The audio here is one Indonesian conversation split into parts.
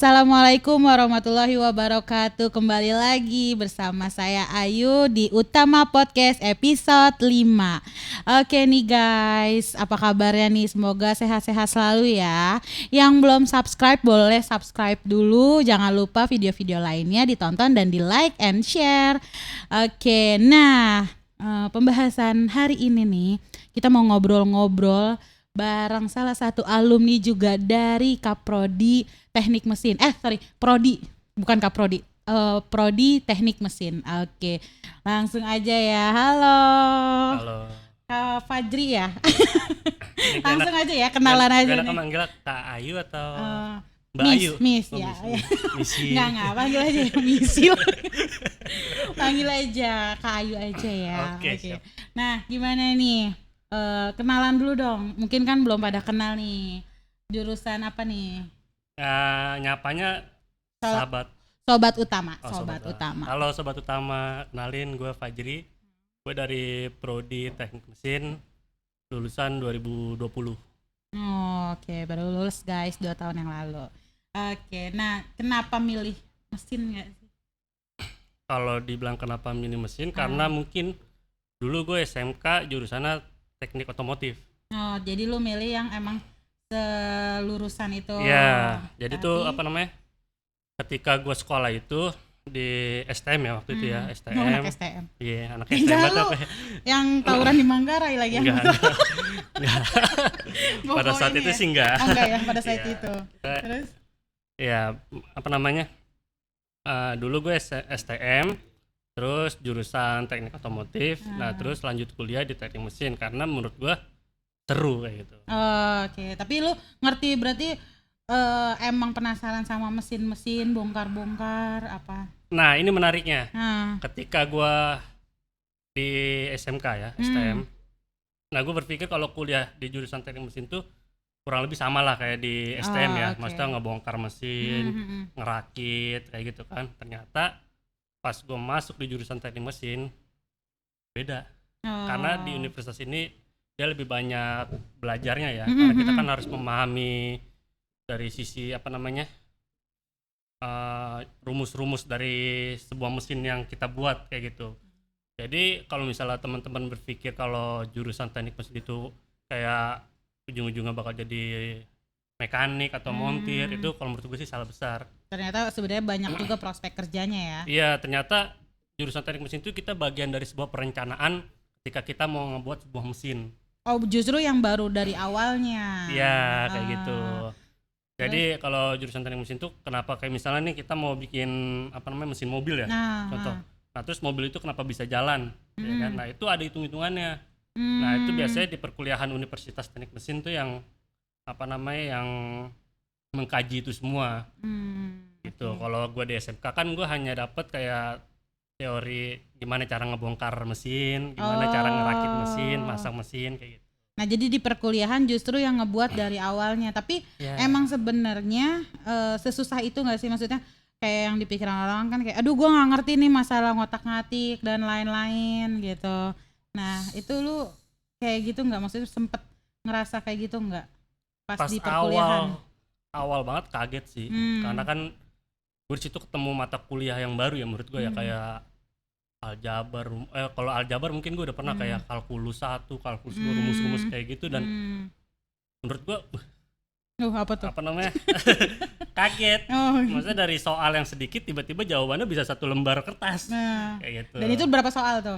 Assalamualaikum warahmatullahi wabarakatuh. Kembali lagi bersama saya Ayu di Utama Podcast episode 5. Oke nih guys, apa kabarnya nih? Semoga sehat-sehat selalu ya. Yang belum subscribe boleh subscribe dulu. Jangan lupa video-video lainnya ditonton dan di like and share. Oke, nah pembahasan hari ini nih kita mau ngobrol-ngobrol bareng salah satu alumni juga dari Kaprodi Teknik Mesin. Prodi, bukan Kaprodi. Prodi Teknik Mesin. Oke. Langsung aja ya. Halo. Halo. Kak Fajri ya. Langsung aja ya, kenalan aja nih. Gak manggil Kak Ayu atau Mbak Miss, Ayu? Miss ya. Misi. Enggak, panggil aja Misi. Panggil aja Kak Ayu aja ya. Oke. Siap. Nah, gimana nih? Kenalan dulu dong. Mungkin kan belum pada kenal nih. Jurusan apa nih? Nyapanya Sobat Utama. Sobat Utama. Halo Sobat Utama, kenalin gue Fajri. Gue dari Prodi Teknik Mesin, lulusan 2020. Oke, baru lulus guys 2 tahun yang lalu. Oke, nah kenapa milih mesin nggak sih? Kalau dibilang kenapa milih mesin, karena mungkin dulu gue SMK jurusannya teknik otomotif. Oh, jadi lu milih yang emang selurusan itu. Iya, jadi tuh apa namanya? Ketika gue sekolah itu di STM ya waktu itu ya, STM. Oh, anak STM. Iya, anak STM banget apa ya? Yang tawuran di Manggarai lagi yang Enggak. Pada saat itu sih enggak. Oh, enggak ya, pada saat itu. Terus? Ya, apa namanya? Dulu gue STM, terus jurusan teknik otomotif. Nah, terus lanjut kuliah di teknik mesin karena menurut gue seru kayak gitu. Oke, tapi lu ngerti berarti emang penasaran sama mesin-mesin, bongkar-bongkar apa? Nah, ini menariknya. Ketika gue di SMK ya, STM. Nah, gue berpikir kalau kuliah di jurusan teknik mesin tuh kurang lebih sama lah kayak di STM ya. Okay. Maksudnya ngebongkar mesin, ngerakit kayak gitu kan. Ternyata pas gue masuk di jurusan teknik mesin beda. Karena di universitas ini dia lebih banyak belajarnya ya. Karena kita kan harus memahami dari sisi apa namanya rumus-rumus dari sebuah mesin yang kita buat kayak gitu. Jadi kalau misalnya teman-teman berpikir kalau jurusan teknik mesin itu kayak ujung-ujungnya bakal jadi mekanik atau montir, itu kalau menurut gue sih salah besar. Ternyata sebenarnya banyak juga prospek kerjanya ya. Iya, ternyata jurusan teknik mesin itu kita bagian dari sebuah perencanaan ketika kita mau ngebuat sebuah mesin. Oh, justru yang baru dari awalnya. Iya, kayak gitu. Jadi kalau jurusan teknik mesin itu kenapa kayak misalnya nih kita mau bikin apa namanya mesin mobil ya, contoh. Nah, terus mobil itu kenapa bisa jalan, ya kan? Nah, itu ada hitung-hitungannya. Nah, itu biasanya di perkuliahan Universitas Teknik Mesin tuh yang apa namanya yang mengkaji itu semua. Gitu. Kalau gue di SMK kan gue hanya dapet kayak teori gimana cara ngebongkar mesin, gimana cara ngerakit mesin, masang mesin kayak gitu. Nah, jadi di perkuliahan justru yang ngebuat dari awalnya. Tapi emang sebenarnya sesusah itu nggak sih? Maksudnya kayak yang dipikiran orang kan kayak, aduh gue nggak ngerti nih masalah ngotak-ngatik dan lain-lain gitu. Nah, itu lu kayak gitu nggak? Maksudnya sempet ngerasa kayak gitu nggak? Pas di perkuliahan? Awal banget kaget sih. Karena kan gue disitu ketemu mata kuliah yang baru ya menurut gue ya, kayak aljabar. Kalau aljabar mungkin gue udah pernah kayak kalkulus 1, kalkulus 2, rumus-rumus kayak gitu. Dan menurut gue apa tuh? Apa namanya? Kaget. Maksudnya dari soal yang sedikit tiba-tiba jawabannya bisa 1 lembar kertas. Kayak gitu. Dan itu berapa soal tuh?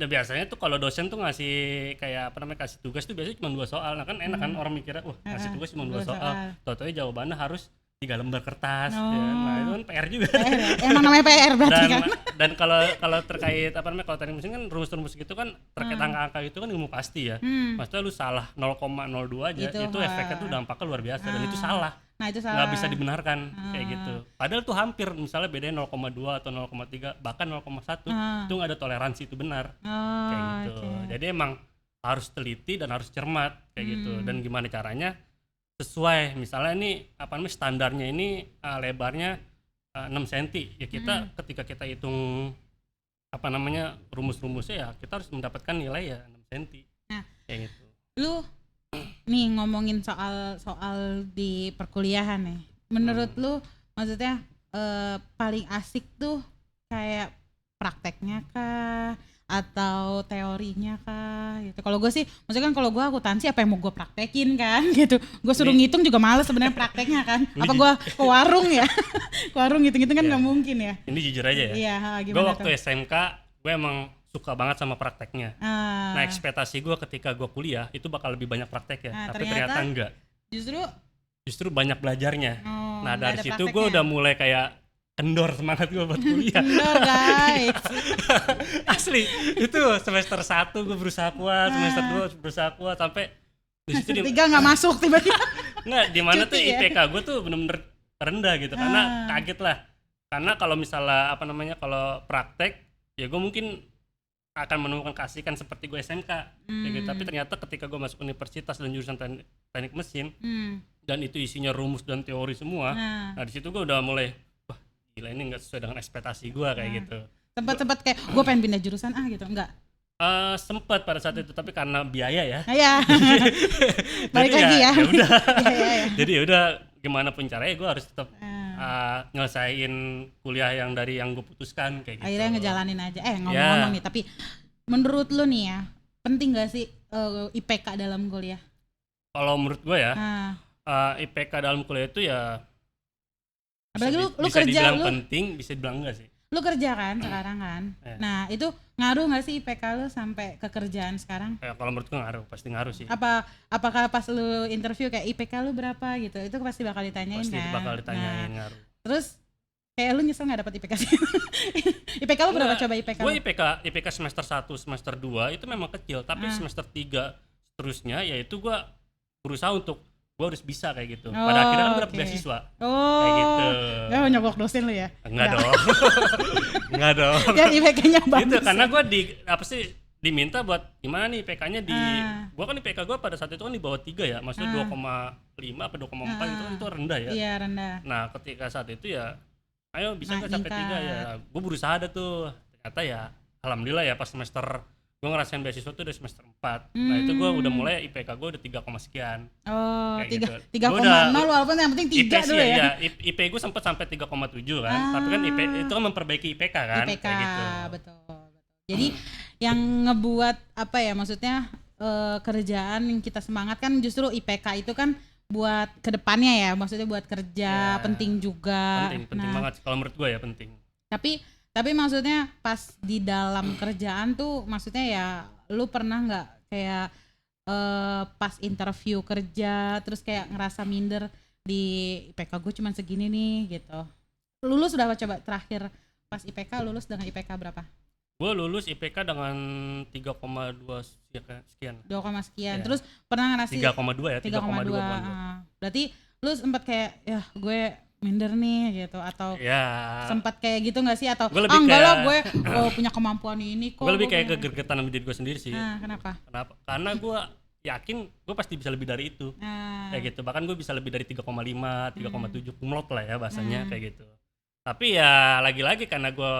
Nah, biasanya tuh kalau dosen tuh ngasih kayak apa namanya kasih tugas tuh biasanya cuma 2 soal. Nah, kan enak kan orang mikirnya, ngasih tugas cuma 2 soal. Tahu-tahu jawabannya harus 3 lembar kertas. Ya. Nah, itu kan PR juga. Emang namanya PR berarti kan? Dan kalau terkait apa namanya kalau teknik mesin kan rumus-rumus gitu kan terkait angka-angka itu kan ilmu pasti ya. Maksudnya lu salah 0,02 aja itu efeknya tuh dampaknya luar biasa dan itu salah. Nah, itu salah. Nggak bisa dibenarkan kayak gitu. Padahal tuh hampir misalnya bedanya 0,2 atau 0,3 bahkan 0,1 itu nggak ada toleransi itu benar. Kayak gitu. Jadi emang harus teliti dan harus cermat kayak gitu. Dan gimana caranya sesuai misalnya ini apa namanya standarnya ini lebarnya 6 cm ya kita ketika kita hitung apa namanya rumus-rumusnya ya kita harus mendapatkan nilai ya 6 cm. Nah, kayak gitu. Lu nih ngomongin soal di perkuliahan nih. Menurut lu maksudnya paling asik tuh kayak prakteknya kah atau teorinya kah gitu. Kalau gue sih, maksudnya kan kalau gue akuntansi apa yang mau gue praktekin kan gitu. Gue suruh ngitung juga males sebenarnya prakteknya kan. Apa gue ke warung ya? Ke warung gitu-gitu kan nggak mungkin ya. Ini jujur aja ya. Iya, gue waktu SMK gue emang suka banget sama prakteknya. Nah ekspektasi gue ketika gue kuliah itu bakal lebih banyak praktek ya. Tapi ternyata enggak. Justru banyak belajarnya. Nah dari situ gue udah mulai kayak kendor semangat gue buat kuliah. Kendor guys. Asli itu semester 1 gue berusaha kuat, semester 2 berusaha kuat sampai di situ semester 3 nggak masuk tiba-tiba. Nggak, di mana tuh IPK gue tuh bener-bener rendah gitu karena kaget lah. Karena kalau misalnya kalau praktek ya gue mungkin akan menemukan keasikan seperti gue SMK kayak gitu. Tapi ternyata ketika gue masuk universitas dan jurusan teknik mesin dan itu isinya rumus dan teori semua, nah di situ gue udah mulai gila ini nggak sesuai dengan ekspektasi gue kayak gitu. Sempat kayak gue pengen pindah jurusan gitu, enggak? Sempat pada saat itu tapi karena biaya ya. Iya. Balik lagi ya. Udah. Jadi ya udah gimana pun caranya gue harus tetap nyelesain kuliah yang gue putuskan kayak gitu. Akhirnya ngejalanin aja. Ngomong-ngomong nih, tapi menurut lu nih ya, penting gak sih IPK dalam kuliah? Kalau menurut gue ya, IPK dalam kuliah itu ya apalagi lu bisa kerja, dibilang penting, bisa dibilang enggak sih. Lu kerja kan sekarang kan. Nah itu ngaruh nggak sih IPK lu sampai ke kerjaan sekarang? Kalau menurut gue ngaruh, pasti ngaruh sih. Apakah pas lu interview kayak IPK lu berapa gitu? Itu pasti bakal ditanyain pasti kan. Pasti bakal ditanyain ngaruh. Terus kayak lu nyesel nggak dapet IPK sih? IPK lu berapa coba IPK? Gue IPK semester 1, semester 2 itu memang kecil, tapi semester 3 seterusnya yaitu gue berusaha untuk gue harus bisa kayak gitu. Pada akhirnya kan gue dapet beasiswa. Kayak gitu. Gak nyogok dosen lu ya? Enggak dong. Enggak dong. Ya IPK-nya bagus. Gitu, karena gue diminta buat gimana nih IPK-nya gue kan IPK gue pada saat itu kan di bawah 3 ya, maksudnya 2,5 apa 2,4 itu rendah ya. Iya rendah. Nah ketika saat itu ya, ayo bisa nggak sampai 3 ya, gue berusaha ada tuh. Ternyata ya, alhamdulillah ya pas semester gue ngerasain beasiswa tuh dari semester 4. Nah itu gue udah mulai IPK gue udah 3, sekian. Oh, 3,0 walaupun yang penting 3 dulu ya. IP gue sempat sampai 3,7 kan. Tapi kan IP itu kan memperbaiki IPK kan. IPK, kayak gitu. Betul. Jadi yang ngebuat apa ya, maksudnya kerjaan yang kita semangat kan justru IPK itu kan buat kedepannya ya, maksudnya buat kerja penting juga. Penting banget kalau menurut gue ya penting. Tapi maksudnya pas di dalam kerjaan tuh maksudnya ya lu pernah nggak kayak pas interview kerja terus kayak ngerasa minder di IPK gue cuma segini nih gitu. Lulus udah coba terakhir pas IPK lulus dengan IPK berapa? Gue lulus IPK dengan 3,2 sekian. 2, sekian. Terus pernah ngerasa 3,2 ya, 3,2. Berarti lu sempat kayak ya gue minder nih gitu atau sempat kayak gitu nggak sih atau enggak lah gue punya kemampuan ini kok. Gue lebih kayak kegergetan sama diri gue sendiri sih. Kenapa? Karena gue yakin gue pasti bisa lebih dari itu. Kayak gitu. Bahkan gue bisa lebih dari 3,5, 3,7 kumlot lah ya bahasanya kayak gitu. Tapi ya lagi-lagi karena gue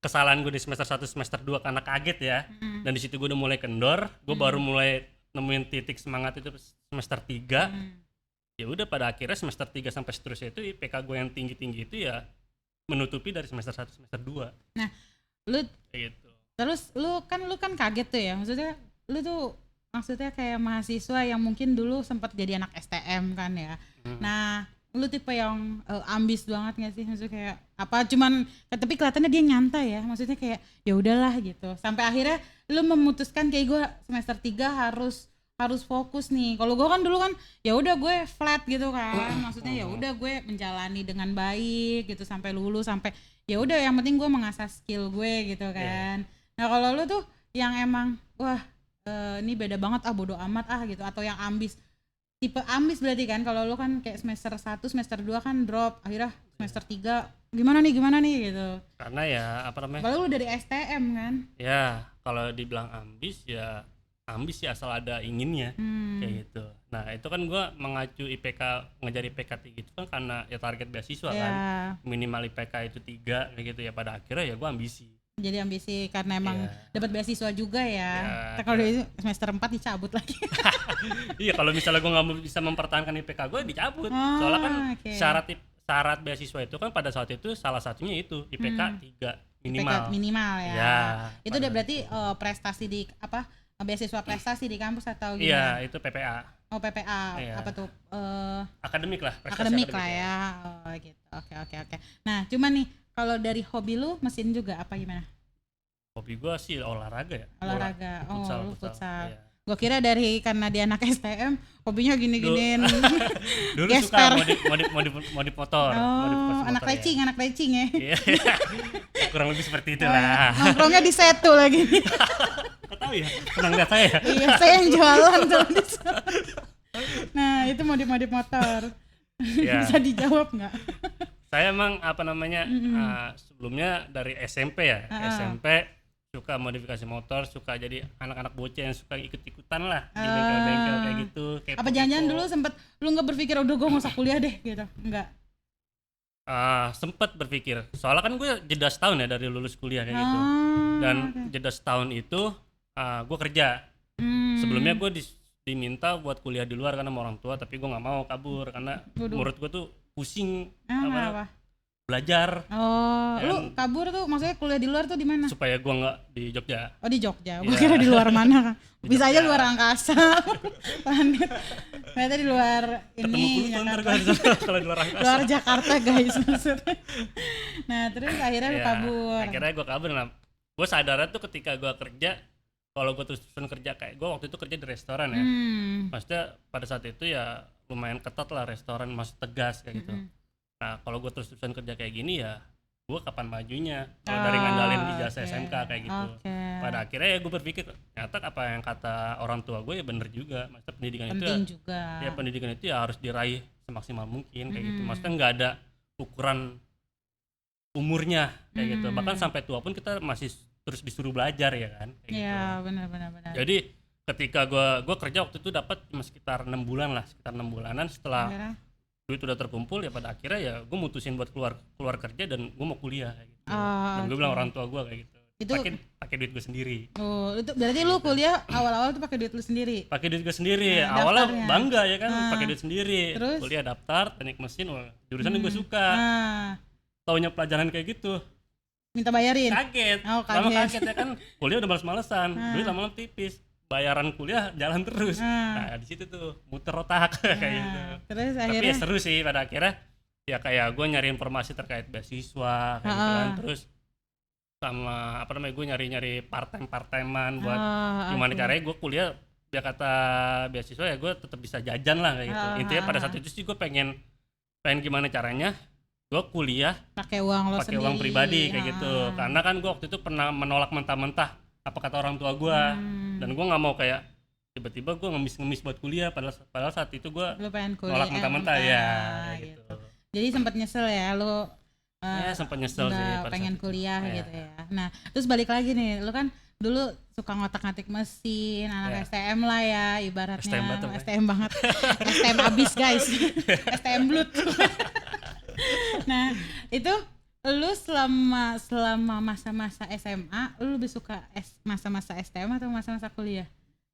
kesalahan gue di semester 1, semester 2 karena kaget ya. Dan di situ gue udah mulai kendor, gue baru mulai nemuin titik semangat itu semester 3. Ya udah pada akhirnya semester 3 sampai seterusnya itu IPK gue yang tinggi-tinggi itu ya menutupi dari semester 1, semester 2. Nah, lu kayak gitu. Terus lu kan kaget tuh ya. Maksudnya kayak mahasiswa yang mungkin dulu sempat jadi anak STM kan ya. Nah, lu tipe yang ambis banget enggak sih? Maksudnya kayak apa cuman tapi kelihatannya dia nyantai ya. Maksudnya kayak ya udahlah gitu. Sampai akhirnya lu memutuskan kayak gue semester 3 harus fokus nih. Kalau gue kan dulu kan ya udah gue flat gitu kan. Maksudnya ya udah gue menjalani dengan baik gitu sampai lulus sampai ya udah yang penting gue mengasah skill gue gitu kan. Nah, kalau lu tuh yang emang wah ini beda banget bodo amat gitu atau yang ambis. Tipe ambis berarti kan kalau lu kan kayak semester 1, semester 2 kan drop, akhirnya semester 3 gimana nih gitu. Karena ya apa namanya? Kalau lu dari STM kan. Ya, kalau dibilang ambis ya ambis sih asal ada inginnya kayak gitu. Nah itu kan gue mengacu IPK, ngejar IPK tinggi itu kan karena ya target beasiswa kan minimal IPK itu 3 kayak gitu ya. Pada akhirnya ya gue ambisi. Jadi ambisi karena emang dapat beasiswa juga ya. Kalau itu semester 4 dicabut lagi. Iya kalau misalnya gue nggak bisa mempertahankan IPK gue dicabut. Soalnya kan syarat beasiswa itu kan pada saat itu salah satunya itu IPK 3 minimal. IPK minimal ya. Ya, itu udah berarti prestasi di beasiswa prestasi di kampus atau iya, gimana? itu PPA. Oh PPA, Iya. apa tuh? Akademik lah, prestasi Akademik lah ya. Oh gitu. Oke. Nah, cuman nih kalau dari hobi lu mesin juga apa gimana? Hobi gua sih olahraga ya. Olahraga. Lu futsal. Iya. Gua kira karena dia anak STM, hobinya gini-giniin. Dulu gesper. suka modif motor. Oh, anak racing ya. Iya. Kurang lebih seperti itulah. Nongkrongnya di Setu lagi. Kau tahu ya? Pernah lihat saya? Iya, saya yang jualan tuh di sana. Nah, itu modif motor. Ya. Bisa dijawab nggak? Saya emang sebelumnya dari SMP ya. SMP suka modifikasi motor, suka jadi anak-anak bocah yang suka ikut-ikutan lah di bengkel-bengkel kayak gitu. Apa jangan-jangan dulu sempet lu nggak berpikir udah gue nggak usah kuliah deh gitu? Enggak. Sempet berpikir. Soalnya kan gue jeda setahun ya dari lulus kuliah kayak gitu. Dan jeda setahun itu gue kerja. Sebelumnya gue diminta buat kuliah di luar karena sama orang tua, tapi gue nggak mau kabur karena menurut gue tuh pusing apa? Belajar. Lu kabur tuh maksudnya kuliah di luar tuh di mana? Supaya gue nggak di Jogja. Oh di Jogja. Gue kira di luar mana kan? Bisa aja luar angkasa. Planet. Ternyata di luar ini Jakarta. Kalau di luar angkasa. Luar Jakarta guys maksudnya. Nah terus akhirnya lu kabur. Akhirnya gue kabur. Nah, gue sadarnya tuh ketika gue kerja, kalau gue terus-terusan kerja kayak gue waktu itu kerja di restoran ya. Maksudnya pada saat itu ya lumayan ketat lah restoran, masih tegas kayak gitu. Nah kalau gue terus-terusan kerja kayak gini ya gue kapan majunya kalau dari ngandalin ijazah SMK kayak gitu. Pada akhirnya ya gue berpikir ternyata apa yang kata orang tua gue ya bener juga. Maksudnya pendidikan penting itu juga. Ya pendidikan itu ya harus diraih semaksimal mungkin kayak gitu. Maksudnya nggak ada ukuran umurnya kayak gitu. Bahkan sampai tua pun kita masih terus disuruh belajar ya kan kayak gitu. Iya benar. Jadi ketika gue kerja waktu itu dapat sekitar 6 bulan lah, sekitar 6 bulanan setelah duit udah terkumpul ya pada akhirnya ya gue mutusin buat keluar kerja dan gue mau kuliah kayak gitu. Dan gue bilang orang tua gue kayak gitu. Itu pakai duit gue sendiri. Oh, itu berarti lu kuliah awal-awal tuh pakai duit lu sendiri. Pakai duit gue sendiri. Awalnya bangga ya kan pakai duit sendiri. Terus? Kuliah daftar teknik mesin, jurusan yang gue suka. Taunya pelajaran kayak gitu. Minta bayarin. Kaget. Lama kaget ya kan. Kuliah udah males-malesan. Duit lama-lama tipis. Bayaran kuliah jalan terus. Nah di situ tuh muter otak kayak gitu. Terus akhirnya. Tapi ya seru sih pada akhirnya. Ya kayak gue nyari informasi terkait beasiswa kayak gitu kan. Terus sama gue nyari part-timean buat gimana caranya gue kuliah biar kata beasiswa ya gue tetap bisa jajan lah kayak gitu. Intinya pada saat itu sih gue pengen gimana caranya gue kuliah pakai uang pribadi kayak gitu. Karena kan gue waktu itu pernah menolak mentah-mentah apa kata orang tua gue, dan gue nggak mau kayak tiba-tiba gue ngemis buat kuliah padahal saat itu gue nolak mentah-mentah ya gitu. Jadi sempat nyesel ya lu ya sempat nyesel sih pengen kuliah gitu ya. Nah terus balik lagi nih, lu kan dulu suka ngotak-ngatik mesin, anak STM lah ya ibaratnya. STM banget STM abis guys. STM blood. Nah itu lu selama masa-masa SMA lu lebih suka masa-masa STM atau masa-masa kuliah?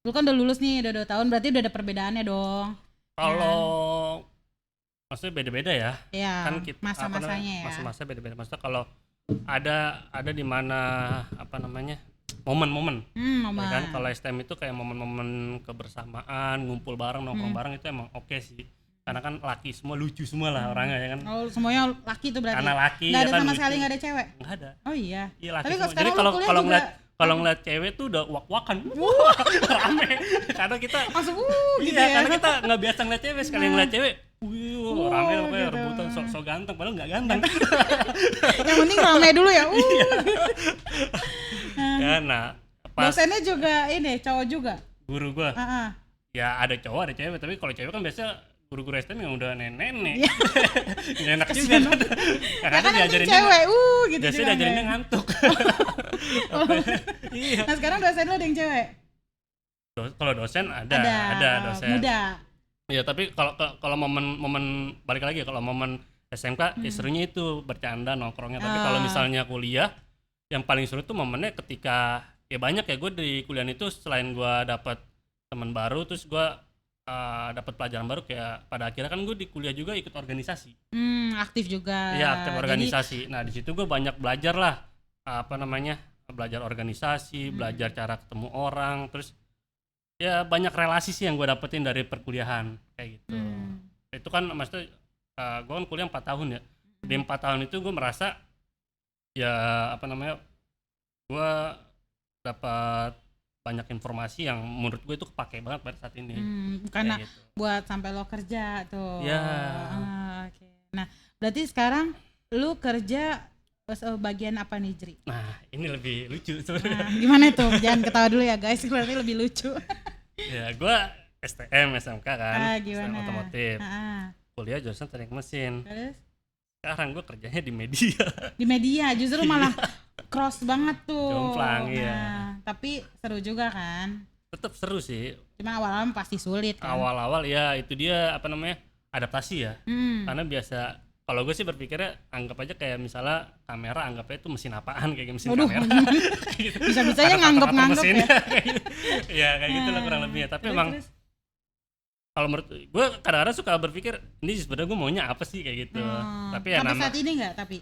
Lu kan udah lulus nih, udah 2 tahun, berarti udah ada perbedaannya dong. Kalau maksudnya beda-beda ya. Iya, kan kita, masa-masanya ya. Masa-masa beda-beda. Maksudnya kalau ada di mana momen-momen. Ya kan kalau STM itu kayak momen-momen kebersamaan, ngumpul bareng, nongkrong bareng itu emang oke sih. Karena kan laki semua, lucu semua lah orangnya ya kan. Oh semuanya laki tuh berarti? Karena laki nggak ya ada kan sama lucu. sekali nggak ada cewek? Nggak ada. Oh iya. Iya laki tapi semua. Jadi kalau ngeliat cewek tuh udah wak-wakan. Rame. Karena kita langsung gitu ya. Karena kita nggak biasa ngeliat cewek, sekali ngeliat cewek rame pokoknya gitu. Rebutan sok ganteng, padahal nggak ganteng. Yang penting rame dulu ya. Ya nah dosennya juga ini cowok juga? Guru gua ya ada cowok ada cewek, tapi kalau cewek kan biasa guru-guru STM yang udah nenek-nenek. Nggak enak juga kan. Karena diajarin cewek, gitu biasanya juga. diajarinnya ngantuk. Iya. Nah sekarang dosen lo ada yang cewek? Kalau dosen ada dosen. Muda. Iya tapi kalau momen balik lagi kalau momen SMK serunya itu bercanda nongkrongnya. Tapi kalau misalnya kuliah yang paling seru tuh momennya ketika ya banyak ya gue di kuliah itu selain gue dapat teman baru terus gue dapat pelajaran baru kayak pada akhirnya kan gue di kuliah juga ikut organisasi. Aktif juga. Iya, aktif organisasi. Nah di situ gue banyak belajar lah belajar organisasi, belajar cara ketemu orang, terus ya banyak relasi sih yang gue dapetin dari perkuliahan kayak gitu. Itu kan maksudnya gue kan kuliah 4 tahun ya. Di 4 tahun itu gue merasa ya gue dapat banyak informasi yang menurut gue itu kepake banget pada saat ini. Karena gitu. Buat sampai lo kerja tuh. Ya. Okay. Nah, berarti sekarang lu kerja bagian apa nih, Jri? Nah, ini lebih lucu sebenarnya. Gimana tuh? Jangan ketawa dulu ya, guys. Berarti lebih lucu. Ya, gue STM, SMK kan. Gimana? STM otomotif. Kuliah jurusan teknik mesin. Terus? Sekarang gue kerjanya di media. Di media, justru malah cross banget tuh. Jomplang, iya. Tapi seru juga kan? Tetap seru sih. Cuma awal-awal pasti sulit kan? Awal-awal ya itu dia adaptasi ya. Karena biasa, kalau gue sih berpikirnya anggap aja kayak misalnya kamera, anggap aja itu mesin apaan, kayak mesin kamera. Gitu. Bisa-bisanya nganggep-nganggep ya? Ya kayak gitu lah kurang lebihnya. Tapi emang kalau menurut gue kadang-kadang suka berpikir ini sebenarnya gue maunya apa sih kayak gitu. Tapi ya sampai saat ini nggak tapi?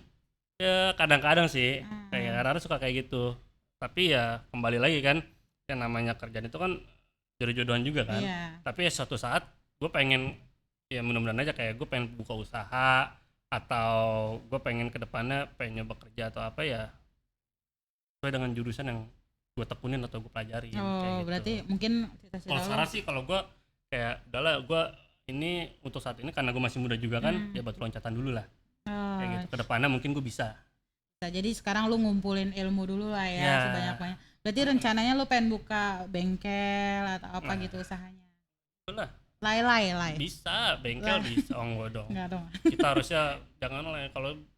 Ya kadang-kadang sih kayak kadang-kadang suka kayak gitu. Tapi ya kembali lagi kan yang namanya kerjaan itu kan jodoh-jodohan juga kan. Tapi ya suatu saat gue pengen ya mudah-mudahan aja kayak gue pengen buka usaha atau gue pengen kedepannya pengen nyoba kerja atau apa ya sesuai dengan jurusan yang gue tekunin atau gue pelajari. Kayak berarti gitu. Mungkin kalau sekarang sih kalau gue kayak udahlah gue ini untuk saat ini karena gue masih muda juga kan ya batu loncatan dulu lah. Kayak gitu kedepannya mungkin gue bisa. Jadi sekarang lu ngumpulin ilmu dulu lah ya sebanyak-banyak. Berarti rencananya lu pengen buka bengkel atau apa gitu usahanya? Betul lah. Lai. Bisa, bengkel bisa, enggak dong. Enggak dong. Kita harusnya jangan lah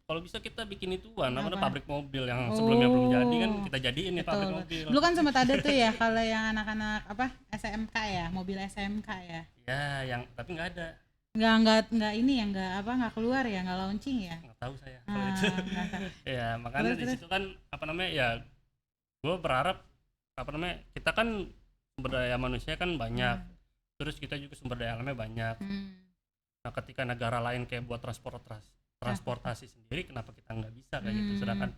kalau bisa kita bikin ituan namanya pabrik mobil yang sebelumnya belum jadi kan kita jadiin nih pabrik mobil. Dulu kan sempat ada tuh ya kalau yang anak-anak SMK ya, mobil SMK ya. Ya, yang tapi enggak ada. Enggak ini ya, enggak keluar ya, enggak launching ya. Enggak tahu saya kalau itu. Ya, makanya di situ kan ya gue berharap kita kan sumber daya manusia kan banyak. Terus kita juga sumber daya alamnya banyak. Nah, ketika negara lain kayak buat transportasi sendiri, kenapa kita nggak bisa kayak gitu? Sedangkan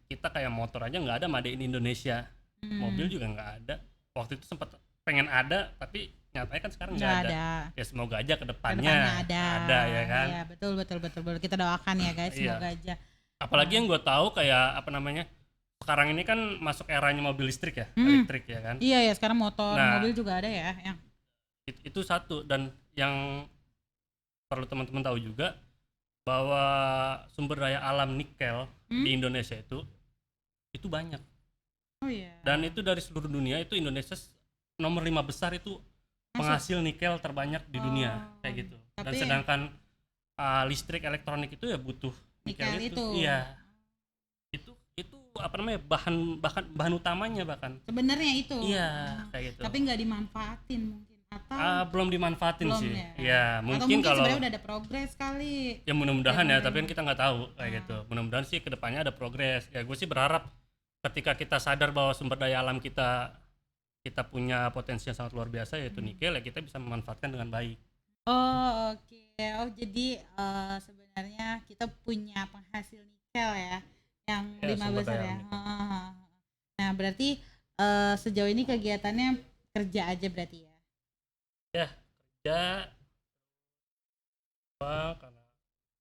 kita kayak motor aja nggak ada made in Indonesia, mobil juga nggak ada. Waktu itu sempat pengen ada, tapi nyatanya kan sekarang nggak ada. Ya semoga aja kedepannya ada ya kan? Iya betul. Kita doakan ya guys, semoga aja. Apalagi yang gue tahu kayak sekarang ini kan masuk eranya mobil listrik ya, elektrik ya kan? Iya ya, sekarang mobil juga ada ya. Itu satu, dan yang perlu teman-teman tahu juga bahwa sumber daya alam nikel di Indonesia itu banyak. Oh iya. Dan itu dari seluruh dunia itu Indonesia nomor 5 besar itu penghasil nikel terbanyak di dunia kayak gitu. Dan sedangkan listrik elektronik itu ya butuh nikel itu. Iya. Itu bahan utamanya bahkan sebenarnya itu. Iya, kayak gitu. Tapi nggak dimanfaatin mungkin atau belum dimanfaatin sih. Ya mungkin kalau sebenarnya udah ada progres kali. Ya mudah-mudahan ya, tapi kan kita nggak tahu kayak gitu. Mudah-mudahan sih kedepannya ada progres. Ya gue sih berharap ketika kita sadar bahwa sumber daya alam kita punya potensi yang sangat luar biasa yaitu nikel, ya kita bisa memanfaatkan dengan baik. Oh oke. Oh jadi sebenarnya kita punya penghasil nikel ya. Yang 5 besar ya. Nah berarti sejauh ini kegiatannya kerja aja berarti ya? Ya kerja karena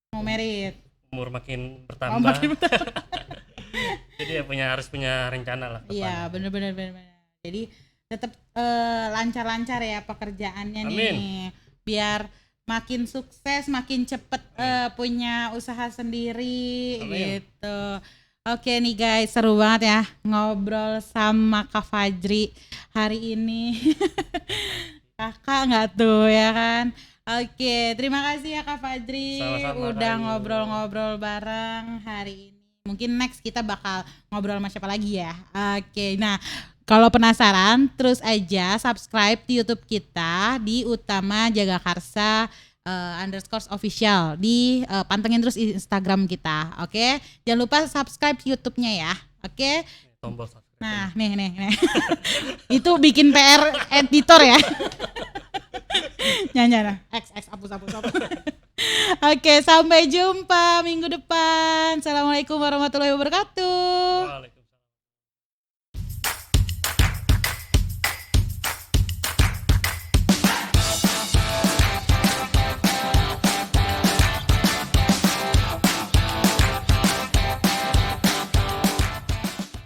mau merit, umur makin bertambah. Jadi ya harus punya rencana lah. Iya benar. Jadi tetap lancar-lancar ya pekerjaannya. Amin. Nih biar makin sukses, makin cepet punya usaha sendiri. Amin. Gitu. Oke nih guys, seru banget ya ngobrol sama Kak Fajri hari ini. Kakak nggak tuh ya kan? Oke, terima kasih ya Kak Fajri. Sama-sama, udah ngobrol-ngobrol bareng hari ini. Mungkin next kita bakal ngobrol sama siapa lagi ya. Oke, nah kalau penasaran terus aja subscribe di YouTube kita di Utama Jagakarsa _official di pantengin terus Instagram kita. Oke, jangan lupa subscribe YouTube-nya ya. Oke, tombol subscribe. Nah, nih. Itu bikin PR editor ya. Nyanyi. X hapus. Oke, sampai jumpa minggu depan. Assalamualaikum warahmatullahi wabarakatuh.